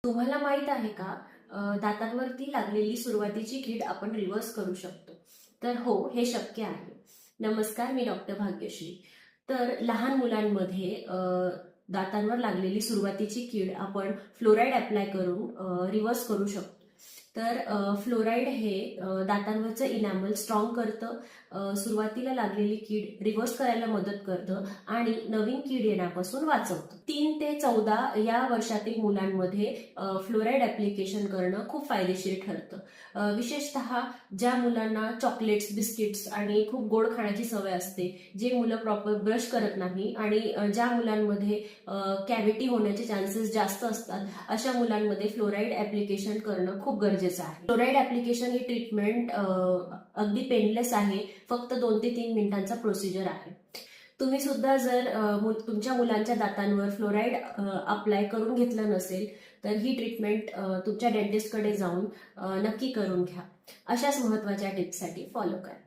तुम्हाला माहित आहे का? दातांवरती लागलेली सुरुवातीची कीड आपण रिव्हर्स करू शकतो. तर हो, हे शक्य आहे. नमस्कार, मी डॉक्टर भाग्यश्री. तर लहान मुलांमध्ये दातांवर लागलेली सुरुवातीची कीड आपण फ्लोराईड अप्लाय करून रिव्हर्स करू शकतो. तर फ्लोराईड हे दातांवरचं इनॅमल स्ट्रॉंग करतं, सुरुवातीला लागलेली कीड रिव्हर्स करायला मदत करतं आणि नवीन कीड येण्यापासून वाचवतं. 3 ते 14 या वर्षातील मुलांमध्ये फ्लोराईड ऍप्लिकेशन करणं खूप फायदेशीर ठरतं. विशेषतः ज्या मुलांना चॉकलेट्स, बिस्किट्स आणि खूप गोड खाण्याची सवय असते, जे मुलं प्रॉपर ब्रश करत नाही आणि ज्या मुलांमध्ये कॅव्हिटी होण्याचे चान्सेस जास्त असतात, अशा मुलांमध्ये फ्लोराईड ऍप्लिकेशन करणं खूप गरजेचं आहे. फ्लोराईड ऍप्लिकेशन ही ट्रीटमेंट अगदी पेनलेस आहे. फक्त 2 ते 3 मिनिटांचा प्रोसिजर आहे. तुम्ही सुद्धा जर तुमच्या मुलांच्या दातांवर फ्लोराईड अप्लाय करून घेतलं नसेल, तर ही ट्रीटमेंट तुमच्या डेंटिस्टकडे जाऊन नक्की करून घ्या. अशाच महत्त्वाच्या टिप्ससाठी फॉलो करा.